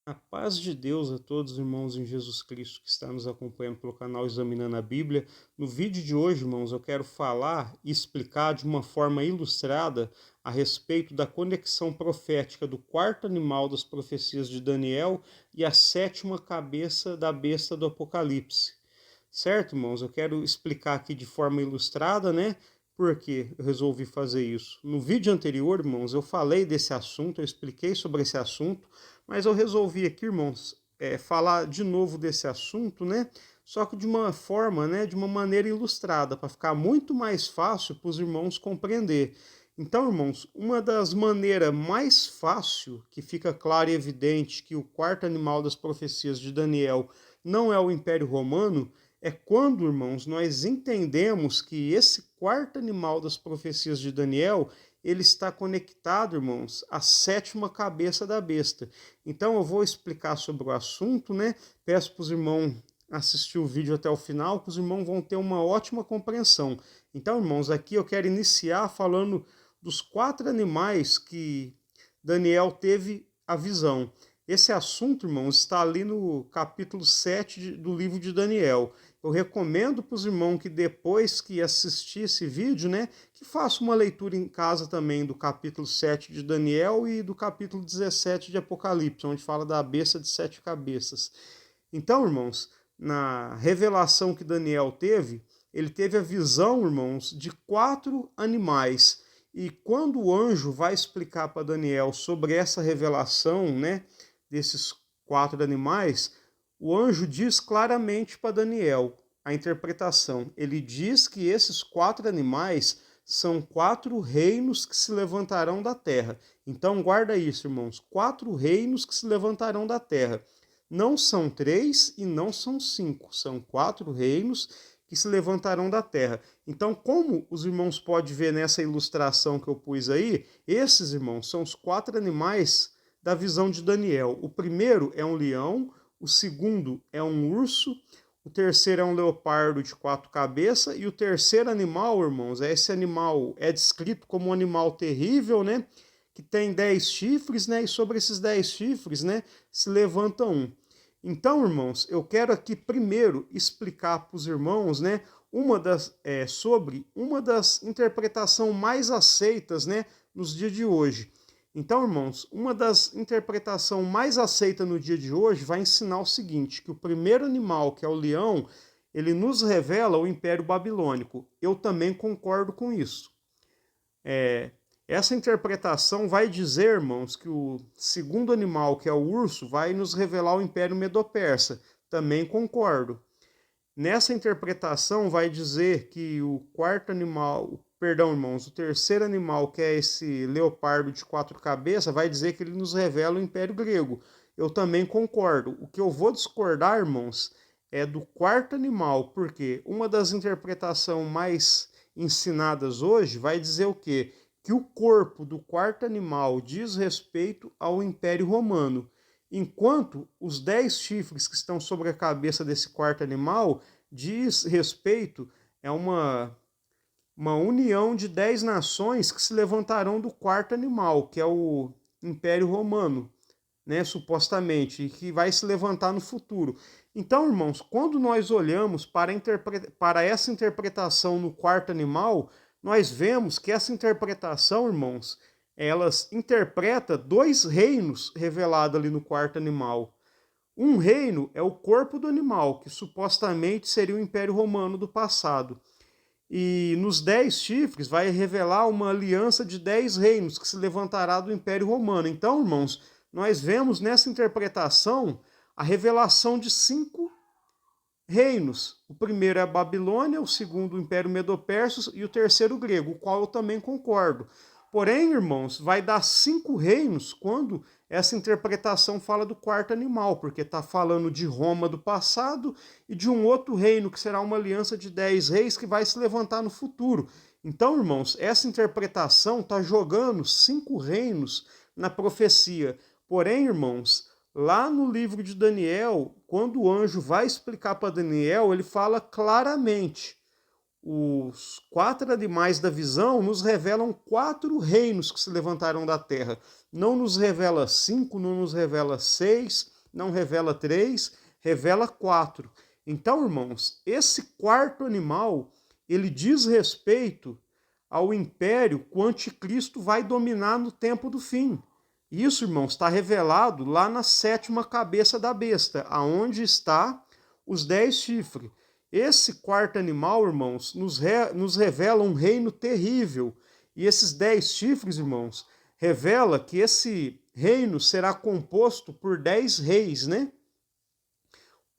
A paz de Deus a todos os irmãos em Jesus Cristo que está nos acompanhando pelo canal Examinando a Bíblia. No vídeo de hoje, irmãos, eu quero falar e explicar de uma forma ilustrada a respeito da conexão profética do quarto animal das profecias de Daniel e a sétima cabeça da besta do Apocalipse. Certo, irmãos? Eu quero explicar aqui de forma ilustrada, né? Por que eu resolvi fazer isso? No vídeo anterior, irmãos, eu falei desse assunto, eu expliquei sobre esse assunto, mas eu resolvi aqui, irmãos, falar de novo desse assunto, né? Só que de uma forma, né? De uma maneira ilustrada, para ficar muito mais fácil para os irmãos compreender. Então, irmãos, uma das maneiras mais fácil, que fica claro e evidente que o quarto animal das profecias de Daniel não é o Império Romano, é quando, irmãos, nós entendemos que esse quarto animal das profecias de Daniel, ele está conectado, irmãos, à sétima cabeça da besta. Então eu vou explicar sobre o assunto, né? Peço para os irmãos assistir o vídeo até o final, que os irmãos vão ter uma ótima compreensão. Então, irmãos, aqui eu quero iniciar falando dos 4 animais que Daniel teve a visão. Esse assunto, irmãos, está ali no capítulo 7 do livro de Daniel. Eu recomendo para os irmãos que depois que assistir esse vídeo, né, que faça uma leitura em casa também do capítulo 7 de Daniel e do capítulo 17 de Apocalipse, onde fala da besta de 7 cabeças. Então, irmãos, na revelação que Daniel teve, ele teve a visão, irmãos, de 4 animais. E quando o anjo vai explicar para Daniel sobre essa revelação, né, desses 4 animais, o anjo diz claramente para Daniel a interpretação. Ele diz que esses 4 animais são 4 reinos que se levantarão da terra. Então guarda isso, irmãos. 4 reinos que se levantarão da terra. Não são 3 e não são 5. São 4 reinos que se levantarão da terra. Então, como os irmãos podem ver nessa ilustração que eu pus aí, esses, irmãos, são os 4 animais da visão de Daniel. O primeiro é um leão, o segundo é um urso, o terceiro é um leopardo de 4 cabeças, e o terceiro animal, irmãos, esse animal é descrito como um animal terrível, né? Que tem 10 chifres, né? E sobre esses 10 chifres, né, se levanta um. Então, irmãos, eu quero aqui primeiro explicar para os irmãos, né, sobre uma das interpretações mais aceitas, né, nos dias de hoje. Então, irmãos, uma das interpretações mais aceitas no dia de hoje vai ensinar o seguinte, que o primeiro animal, que é o leão, ele nos revela o Império Babilônico. Eu também concordo com isso. Essa interpretação vai dizer, irmãos, que o segundo animal, que é o urso, vai nos revelar o Império Medo-Persa. Também concordo. Nessa interpretação vai dizer que o quarto animal, perdão, irmãos, o terceiro animal, que é esse leopardo de 4 cabeças, vai dizer que ele nos revela o Império Grego. Eu também concordo. O que eu vou discordar, irmãos, é do quarto animal, porque uma das interpretações mais ensinadas hoje vai dizer o quê? Que o corpo do quarto animal diz respeito ao Império Romano, enquanto os 10 chifres que estão sobre a cabeça desse quarto animal diz respeito a uma união de 10 nações que se levantarão do quarto animal, que é o Império Romano, né, supostamente, e que vai se levantar no futuro. Então, irmãos, quando nós olhamos para essa interpretação no quarto animal, nós vemos que essa interpretação, irmãos, elas interpreta 2 reinos revelados ali no quarto animal. Um reino é o corpo do animal, que supostamente seria o Império Romano do passado. E nos 10 chifres vai revelar uma aliança de 10 reinos que se levantará do Império Romano. Então, irmãos, nós vemos nessa interpretação a revelação de 5 reinos. O primeiro é a Babilônia, o segundo o Império Medo-Persa e o terceiro o grego, o qual eu também concordo. Porém, irmãos, vai dar 5 reinos quando essa interpretação fala do quarto animal, porque está falando de Roma do passado e de um outro reino, que será uma aliança de 10 reis que vai se levantar no futuro. Então, irmãos, essa interpretação está jogando 5 reinos na profecia. Porém, irmãos, lá no livro de Daniel, quando o anjo vai explicar para Daniel, ele fala claramente: os 4 animais da visão nos revelam 4 reinos que se levantaram da terra. Não nos revela 5, não nos revela 6, não revela 3, revela 4. Então, irmãos, esse quarto animal, ele diz respeito ao império que o anticristo vai dominar no tempo do fim. Isso, irmãos, está revelado lá na 7ª cabeça da besta, aonde está os 10 chifres. Esse quarto animal, irmãos, nos revela um reino terrível. E esses 10 chifres, irmãos, revela que esse reino será composto por 10 reis, né?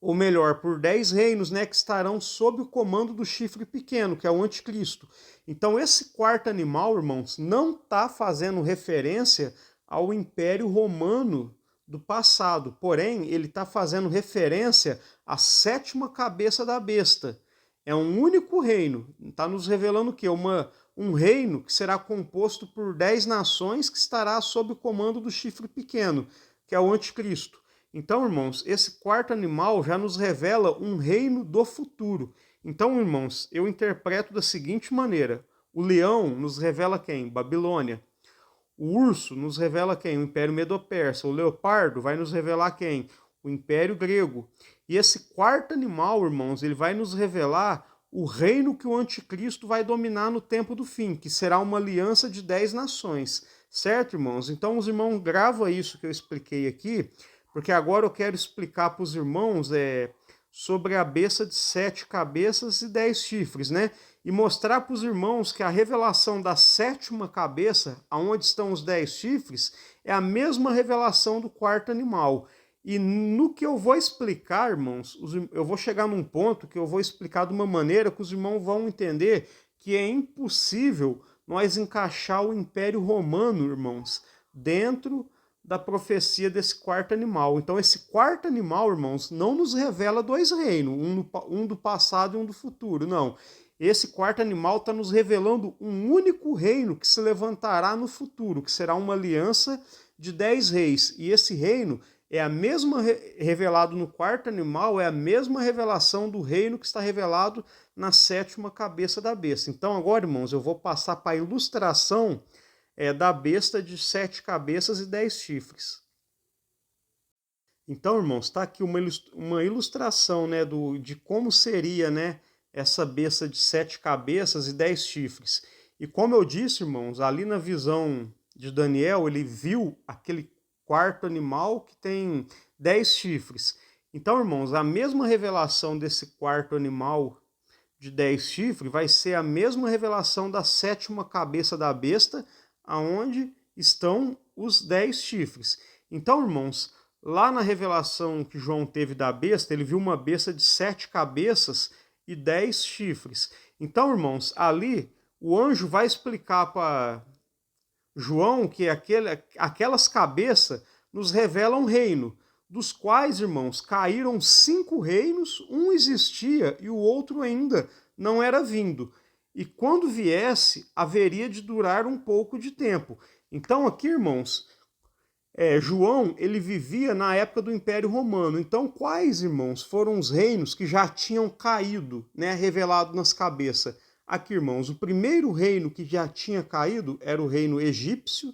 Ou melhor, por 10 reinos, né, que estarão sob o comando do chifre pequeno, que é o anticristo. Então esse quarto animal, irmãos, não está fazendo referência ao Império Romano do passado, porém ele está fazendo referência à 7ª cabeça da besta. É um único reino, está nos revelando o quê? Um reino que será composto por 10 nações que estará sob o comando do chifre pequeno, que é o anticristo. Então, irmãos, esse quarto animal já nos revela um reino do futuro. Então, irmãos, eu interpreto da seguinte maneira: o leão nos revela quem? Babilônia. O urso nos revela quem? O Império Medo-Persa. O leopardo vai nos revelar quem? O Império Grego. E esse quarto animal, irmãos, ele vai nos revelar o reino que o anticristo vai dominar no tempo do fim, que será uma aliança de 10 nações. Certo, irmãos? Então, os irmãos, grava isso que eu expliquei aqui, porque agora eu quero explicar para os irmãos sobre a besta de 7 cabeças e 10 chifres, né? E mostrar para os irmãos que a revelação da 7ª cabeça, aonde estão os 10 chifres, é a mesma revelação do quarto animal. E no que eu vou explicar, irmãos, eu vou chegar num ponto que eu vou explicar de uma maneira que os irmãos vão entender que é impossível nós encaixar o Império Romano, irmãos, dentro da profecia desse quarto animal. Então esse quarto animal, irmãos, não nos revela 2 reinos, um do passado e um do futuro, não. Esse quarto animal está nos revelando um único reino que se levantará no futuro, que será uma aliança de 10 reis. E esse reino é a mesma revelado no quarto animal, é a mesma revelação do reino que está revelado na 7ª cabeça da besta. Então agora, irmãos, eu vou passar para a ilustração da besta de 7 cabeças e 10 chifres. Então, irmãos, está aqui uma ilustração, né, de como seria, né, essa besta de 7 cabeças e 10 chifres. E como eu disse, irmãos, ali na visão de Daniel, ele viu aquele quarto animal que tem 10 chifres. Então, irmãos, a mesma revelação desse quarto animal de 10 chifres vai ser a mesma revelação da 7ª cabeça da besta, aonde estão os 10 chifres. Então, irmãos, lá na revelação que João teve da besta, ele viu uma besta de 7 cabeças e 10 chifres. Então, irmãos, ali o anjo vai explicar para João que aquelas cabeças nos revelam um reino, dos quais, irmãos, caíram 5 reinos, um existia e o outro ainda não era vindo. E quando viesse, haveria de durar um pouco de tempo. Então aqui, irmãos, João, ele vivia na época do Império Romano. Então quais, irmãos, foram os reinos que já tinham caído, né, revelado nas cabeças? Aqui, irmãos, o primeiro reino que já tinha caído era o reino egípcio,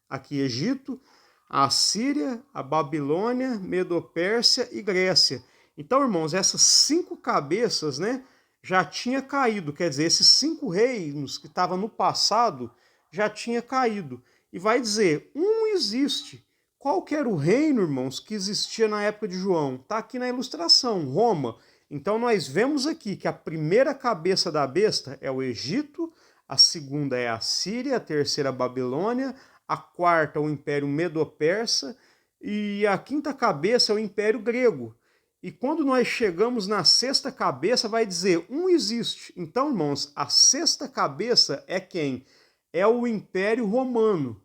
aqui Egito, a Assíria, a Babilônia, Medo-Pérsia e Grécia. Então, irmãos, essas 5 cabeças, né, já tinha caído, quer dizer, esses 5 reinos que estavam no passado já tinha caído. E vai dizer, um existe. Qual que era o reino, irmãos, que existia na época de João? Está aqui na ilustração, Roma. Então nós vemos aqui que a primeira cabeça da besta é o Egito, a segunda é a Síria, a terceira a Babilônia, a quarta o Império Medo-Persa e a quinta cabeça é o Império Grego. E quando nós chegamos na 6ª cabeça, vai dizer, um existe. Então, irmãos, a 6ª cabeça é quem? É o Império Romano.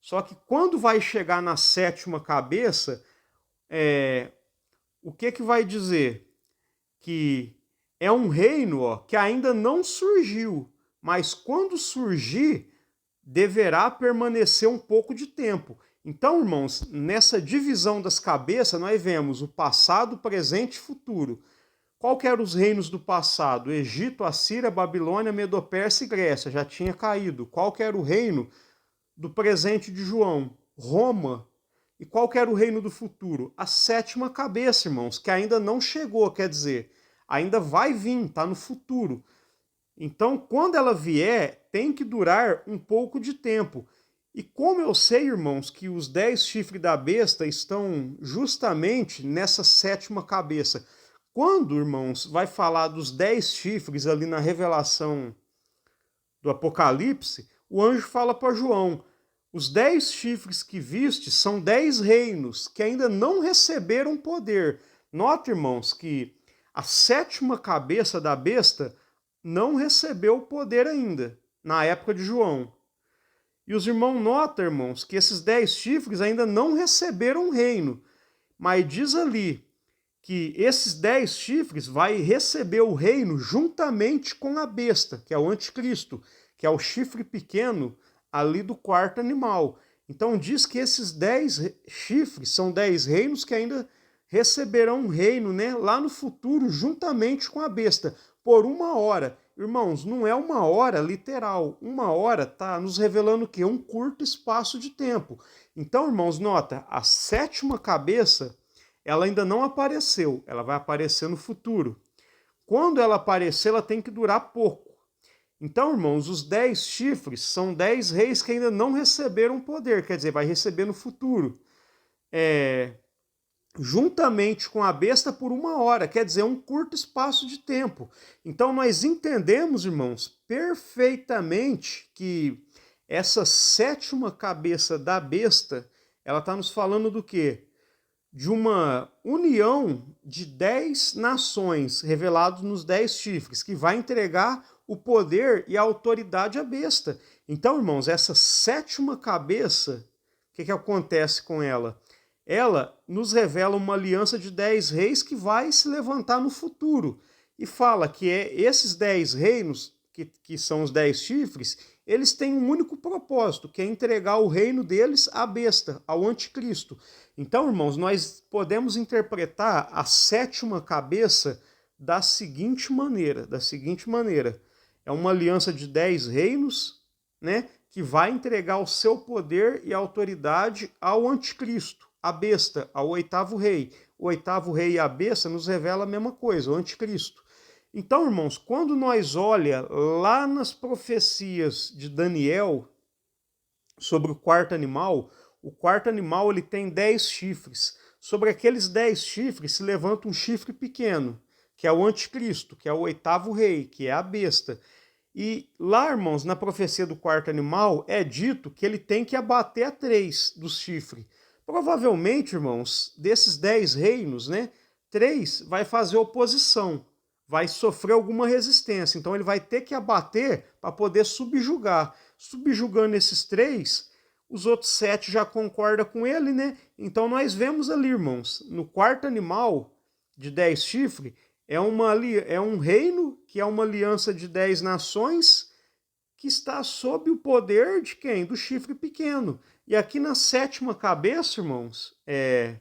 Só que quando vai chegar na 7ª cabeça, o que vai dizer? Que é um reino que ainda não surgiu, mas quando surgir, deverá permanecer um pouco de tempo. Então, irmãos, nessa divisão das cabeças, nós vemos o passado, presente e futuro. Qual que eram os reinos do passado? Egito, Assíria, Babilônia, Medo-Pérsia e Grécia, já tinha caído. Qual que era o reino do presente de João? Roma E qual que era o reino do futuro? A sétima cabeça, irmãos, que ainda não chegou, quer dizer, ainda vai vir, está no futuro. Então, quando ela vier, tem que durar um pouco de tempo. E como eu sei, irmãos, que os 10 chifres da besta estão justamente nessa sétima cabeça. Quando, irmãos, vai falar dos 10 chifres ali na revelação do Apocalipse, o anjo fala para João: os 10 chifres que viste são 10 reinos que ainda não receberam poder. Nota, irmãos, que a sétima cabeça da besta não recebeu poder ainda, na época de João. E os irmãos notam, irmãos, que esses 10 chifres ainda não receberam reino. Mas diz ali que esses 10 chifres vai receber o reino juntamente com a besta, que é o anticristo, que é o chifre pequeno ali do quarto animal. Então diz que esses 10 chifres são 10 reinos que ainda receberão um reino, né, lá no futuro, juntamente com a besta, por 1 hora. Irmãos, não é 1 hora literal. 1 hora está nos revelando o quê? Um curto espaço de tempo. Então, irmãos, nota, a sétima cabeça, ela ainda não apareceu. Ela vai aparecer no futuro. Quando ela aparecer, ela tem que durar pouco. Então, irmãos, os 10 chifres são 10 reis que ainda não receberam poder. Quer dizer, vai receber no futuro. Juntamente com a besta por 1 hora, quer dizer, um curto espaço de tempo. Então nós entendemos, irmãos, perfeitamente que essa sétima cabeça da besta, ela está nos falando do quê? De uma união de 10 nações, revelados nos 10 chifres, que vai entregar o poder e a autoridade à besta. Então, irmãos, essa sétima cabeça, o que acontece com ela? Ela nos revela uma aliança de 10 reis que vai se levantar no futuro. E fala que esses 10 reinos, que são os 10 chifres, eles têm um único propósito, que é entregar o reino deles à besta, ao anticristo. Então, irmãos, nós podemos interpretar a sétima cabeça da seguinte maneira. É uma aliança de 10 reinos, né, que vai entregar o seu poder e autoridade ao anticristo, a besta, ao 8º rei. O 8º rei e a besta nos revela a mesma coisa, o anticristo. Então, irmãos, quando nós olhamos lá nas profecias de Daniel sobre o quarto animal ele tem 10 chifres. Sobre aqueles 10 chifres se levanta um chifre pequeno, que é o anticristo, que é o 8º rei, que é a besta. E lá, irmãos, na profecia do quarto animal, é dito que ele tem que abater a 3 dos chifres. Provavelmente, irmãos, desses 10 reinos, né, 3 vai fazer oposição, vai sofrer alguma resistência. Então ele vai ter que abater para poder subjugar. Subjugando esses 3, os outros 7 já concordam com ele, né? Então nós vemos ali, irmãos, no quarto animal de 10 chifres, é um reino que é uma aliança de 10 nações que está sob o poder de quem? Do chifre pequeno. E aqui na sétima cabeça, irmãos, é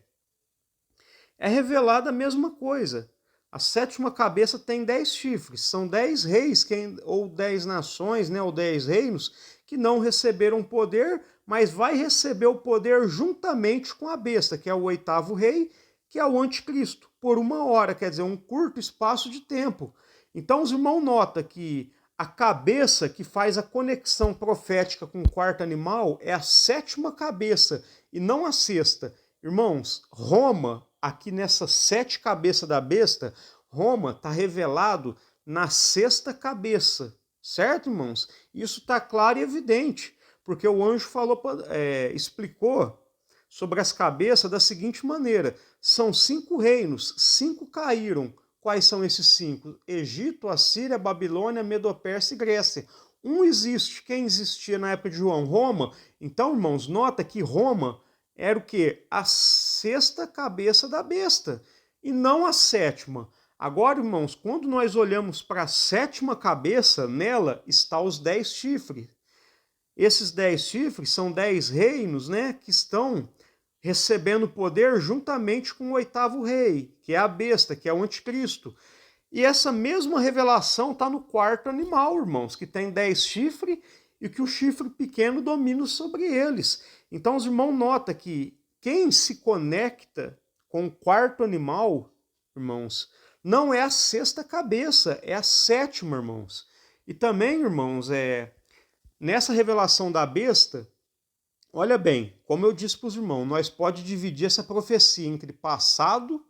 revelada a mesma coisa. A sétima cabeça tem 10 chifres, são 10 reis, ou 10 nações, né, ou 10 reinos, que não receberam poder, mas vai receber o poder juntamente com a besta, que é o 8º rei, que é o anticristo, por 1 hora, quer dizer, um curto espaço de tempo. Então os irmãos notam que a cabeça que faz a conexão profética com o quarto animal é a sétima cabeça e não a sexta. Irmãos, Roma, aqui nessa 7 cabeças da besta, Roma está revelado na 6ª cabeça, certo, irmãos? Isso está claro e evidente, porque o anjo explicou sobre as cabeças da seguinte maneira: são 5 reinos, 5 caíram. Quais são esses 5? Egito, Assíria, Babilônia, Medo-Pérsia e Grécia. Um existe. Quem existia na época de João? Roma. Então, irmãos, nota que Roma era o quê? A 6ª cabeça da besta, e não a 7ª. Agora, irmãos, quando nós olhamos para a 7ª cabeça, nela está os 10 chifres. Esses 10 chifres são 10 reinos, né, que estão recebendo poder juntamente com o 8º rei, que é a besta, que é o anticristo. E essa mesma revelação está no quarto animal, irmãos, que tem 10 chifres e que o chifre pequeno domina sobre eles. Então os irmãos notam que quem se conecta com o quarto animal, irmãos, não é a sexta cabeça, é a sétima, irmãos. E também, irmãos, nessa revelação da besta, olha bem, como eu disse para os irmãos, nós pode dividir essa profecia entre passado,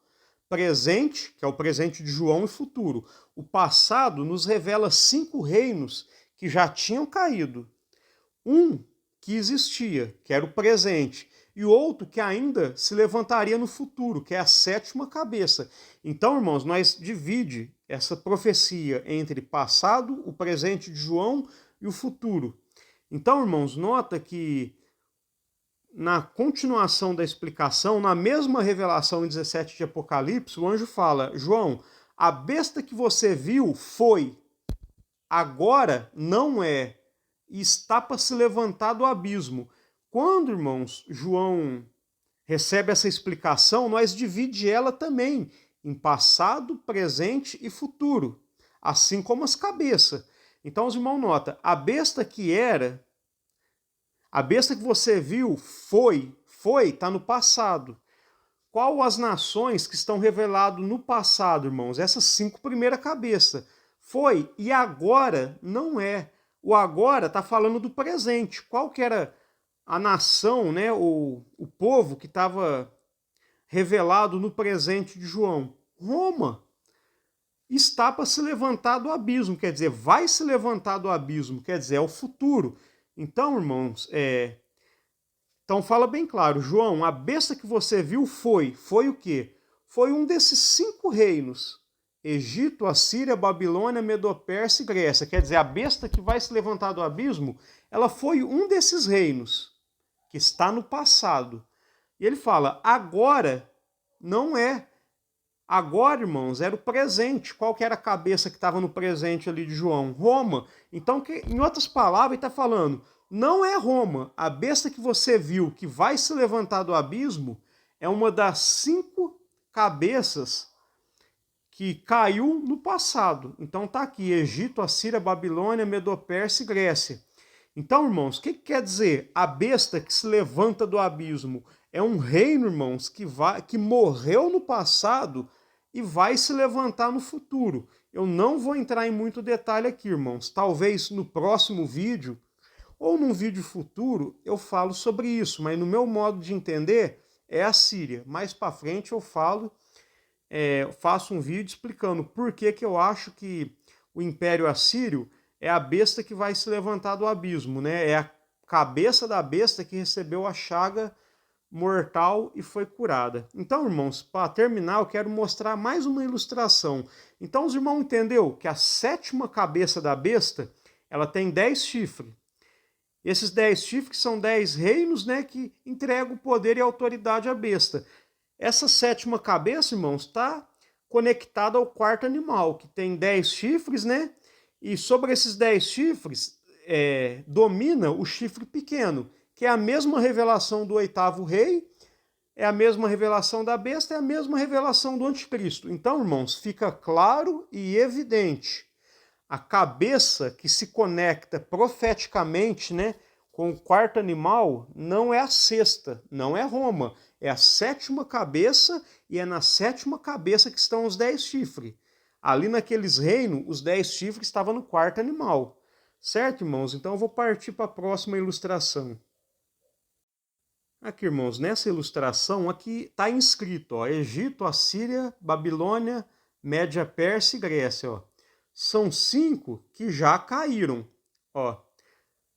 presente, que é o presente de João, e futuro. O passado nos revela 5 reinos que já tinham caído. Um que existia, que era o presente, e outro que ainda se levantaria no futuro, que é a sétima cabeça. Então, irmãos, nós divide essa profecia entre passado, o presente de João e o futuro. Então, irmãos, nota que na continuação da explicação, na mesma revelação em 17 de Apocalipse, o anjo fala: João, a besta que você viu foi, agora não é, e está para se levantar do abismo. Quando, irmãos, João recebe essa explicação, nós divide ela também em passado, presente e futuro, assim como as cabeças. Então, os irmãos notam, a besta que era, a besta que você viu foi, está no passado. Qual as nações que estão reveladas no passado, irmãos? Essas 5 primeiras cabeças. Foi e agora não é. O agora está falando do presente. Qual que era a nação, né, o povo que estava revelado no presente de João? Roma. Está para se levantar do abismo, quer dizer, vai se levantar do abismo, quer dizer, é o futuro. Então, irmãos, então fala bem claro, João, a besta que você viu foi o quê? Foi um desses 5 reinos, Egito, Assíria, Babilônia, Medo-Pérsia e Grécia. Quer dizer, a besta que vai se levantar do abismo, ela foi um desses reinos, que está no passado. E ele fala, agora não é. Agora, irmãos, era o presente. Qual que era a cabeça que estava no presente ali de João? Roma. Então, em outras palavras, ele está falando, não é Roma. A besta que você viu que vai se levantar do abismo é uma das 5 cabeças que caiu no passado. Então está aqui, Egito, Assíria, Babilônia, Medo-Pérsia e Grécia. Então, irmãos, o que quer dizer a besta que se levanta do abismo? É um reino, irmãos, que morreu no passado e vai se levantar no futuro. Eu não vou entrar em muito detalhe aqui, irmãos. Talvez no próximo vídeo ou num vídeo futuro eu falo sobre isso, mas no meu modo de entender é a Síria. Mais para frente eu faço um vídeo explicando por que eu acho que o Império Assírio é a besta que vai se levantar do abismo, né? É a cabeça da besta que recebeu a chaga mortal e foi curada. Então, irmãos, para terminar, eu quero mostrar mais uma ilustração. Então, os irmãos entenderam que a 7ª cabeça da besta, ela tem 10 chifres. Esses 10 chifres são 10 reinos, né, que entregam o poder e a autoridade à besta. Essa 7ª cabeça, irmãos, está conectada ao 4º animal, que tem 10 chifres, né? E sobre esses 10 chifres, domina o chifre pequeno, que é a mesma revelação do 8º rei, é a mesma revelação da besta, é a mesma revelação do anticristo. Então, irmãos, fica claro e evidente. A cabeça que se conecta profeticamente, né, com o 4º animal não é a 6ª, não é Roma, é a 7ª cabeça e é na 7ª cabeça que estão os 10 chifres. Ali naqueles reinos, os 10 chifres estavam no 4º animal. Certo, irmãos? Então eu vou partir para a próxima ilustração. Aqui, irmãos, nessa ilustração aqui está inscrito, ó, Egito, Assíria, Babilônia, Média Pérsia e Grécia. Ó. São 5 que já caíram. Ó.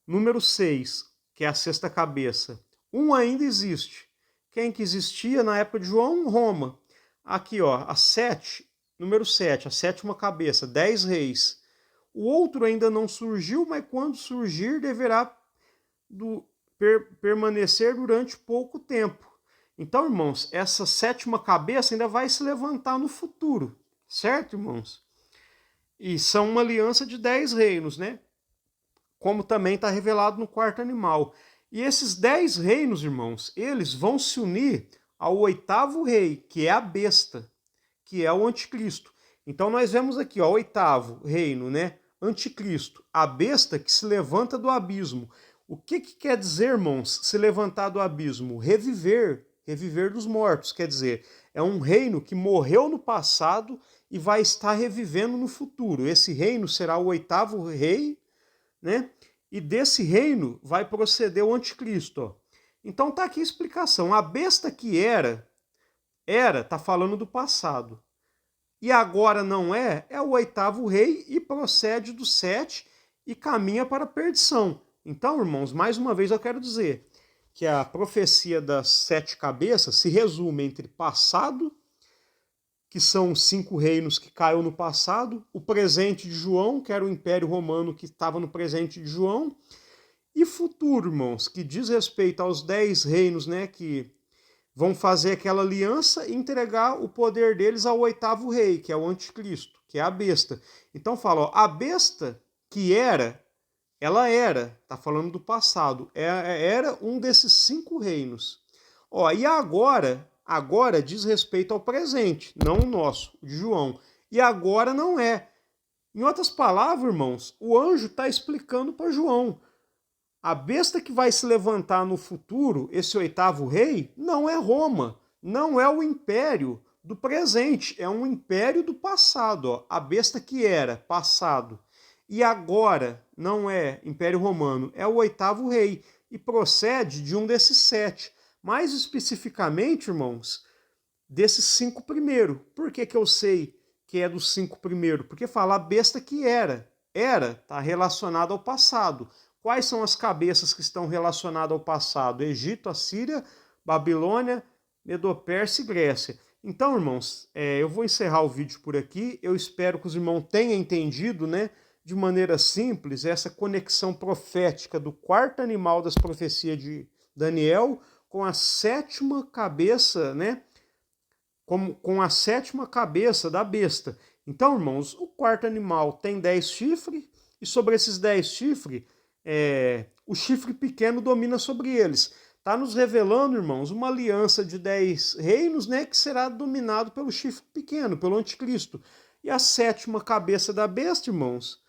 Número 6, que é a 6ª cabeça. Um ainda existe. Quem que existia na época de João? Roma. Aqui, ó, a 7, número 7, a 7ª cabeça, 10 reis. O outro ainda não surgiu, mas quando surgir deverá permanecer durante pouco tempo. Então, irmãos, essa 7ª cabeça ainda vai se levantar no futuro, certo, irmãos? E são uma aliança de 10 reinos, né? Como também está revelado no 4º animal. E esses 10 reinos, irmãos, eles vão se unir ao 8º rei, que é a besta, que é o anticristo. Então nós vemos aqui, ó, 8º reino, né? Anticristo, a besta que se levanta do abismo. O que quer dizer, irmãos, se levantar do abismo? Reviver, reviver dos mortos, quer dizer, é um reino que morreu no passado e vai estar revivendo no futuro. Esse reino será o 8º rei, né? E desse reino vai proceder o anticristo. Ó. Então tá aqui a explicação. A besta que era, tá falando do passado. E agora não é o 8º rei e procede do 7 e caminha para a perdição. Então, irmãos, mais uma vez eu quero dizer que a profecia das 7 cabeças se resume entre passado, que são os 5 reinos que caiu no passado, o presente de João, que era o Império Romano que estava no presente de João, e futuro, irmãos, que diz respeito aos 10 reinos, né, que vão fazer aquela aliança e entregar o poder deles ao 8º rei, que é o anticristo, que é a besta. Então fala, ó, a besta que era, ela era, tá falando do passado, era um desses 5 reinos. Ó, e agora diz respeito ao presente, não o nosso, o de João. E agora não é. Em outras palavras, irmãos, o anjo está explicando para João. A besta que vai se levantar no futuro, esse 8º rei, não é Roma, não é o império do presente, é um império do passado. Ó. A besta que era, passado. E agora não é Império Romano, é o 8º rei e procede de um desses 7. Mais especificamente, irmãos, desses 5 primeiros. Por que eu sei que é dos 5 primeiros? Porque fala a besta que era. Está relacionado ao passado. Quais são as cabeças que estão relacionadas ao passado? Egito, Assíria, Babilônia, Medo-Pérsia e Grécia. Então, irmãos, eu vou encerrar o vídeo por aqui. Eu espero que os irmãos tenham entendido, né, de maneira simples, essa conexão profética do 4º animal das profecias de Daniel com a 7ª cabeça, né, com a 7ª cabeça da besta. Então, irmãos, o 4º animal tem 10 chifres, e sobre esses 10 chifres, o chifre pequeno domina sobre eles. Está nos revelando, irmãos, uma aliança de 10 reinos, né, que será dominado pelo chifre pequeno, pelo anticristo. E a 7ª cabeça da besta, irmãos,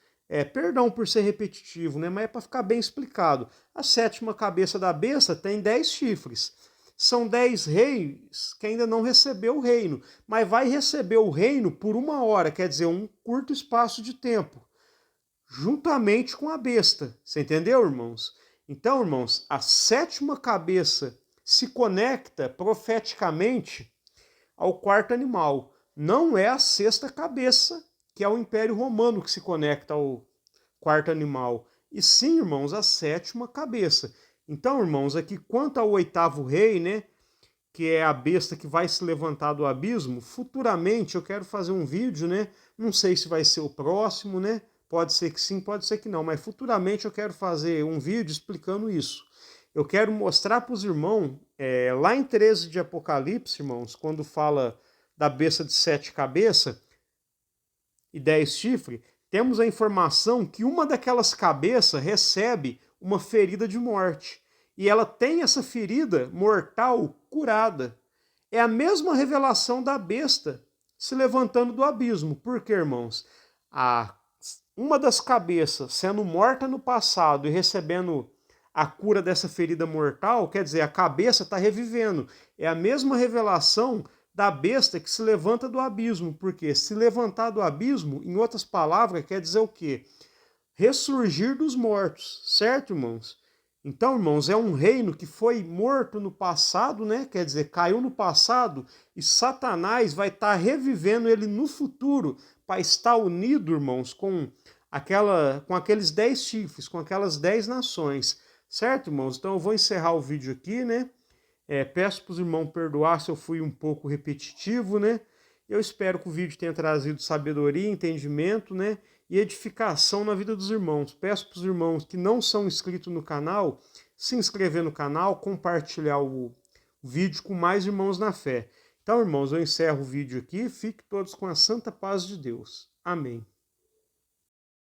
perdão por ser repetitivo, né, mas é para ficar bem explicado. A 7ª cabeça da besta tem 10 chifres. São 10 reis que ainda não recebeu o reino, mas vai receber o reino por 1 hora, quer dizer, um curto espaço de tempo, juntamente com a besta. Você entendeu, irmãos? Então, irmãos, a 7ª cabeça se conecta profeticamente ao 4º animal. Não é a 6ª cabeça, que é o Império Romano, que se conecta ao 4º animal. E sim, irmãos, a 7ª cabeça. Então, irmãos, aqui quanto ao 8º rei, né, que é a besta que vai se levantar do abismo, futuramente eu quero fazer um vídeo, né, não sei se vai ser o próximo, né, pode ser que sim, pode ser que não, mas futuramente eu quero fazer um vídeo explicando isso. Eu quero mostrar para os irmãos, lá em 13 de Apocalipse, irmãos, quando fala da besta de 7 cabeças e 10 chifres, temos a informação que uma daquelas cabeças recebe uma ferida de morte. E ela tem essa ferida mortal curada. É a mesma revelação da besta se levantando do abismo. Por quê, irmãos? Uma das cabeças sendo morta no passado e recebendo a cura dessa ferida mortal, quer dizer, a cabeça está revivendo. É a mesma revelação da besta que se levanta do abismo. Porque se levantar do abismo, em outras palavras, quer dizer o quê? Ressurgir dos mortos, certo, irmãos? Então, irmãos, é um reino que foi morto no passado, né? Quer dizer, caiu no passado, e Satanás vai estar revivendo ele no futuro para estar unido, irmãos, com aqueles 10 chifres, com aquelas 10 nações. Certo, irmãos? Então eu vou encerrar o vídeo aqui, né? Peço para os irmãos perdoar se eu fui um pouco repetitivo, né? Eu espero que o vídeo tenha trazido sabedoria, entendimento, né? E edificação na vida dos irmãos. Peço para os irmãos que não são inscritos no canal, se inscrever no canal, compartilhar o vídeo com mais irmãos na fé. Então, irmãos, eu encerro o vídeo aqui. Fiquem todos com a santa paz de Deus. Amém.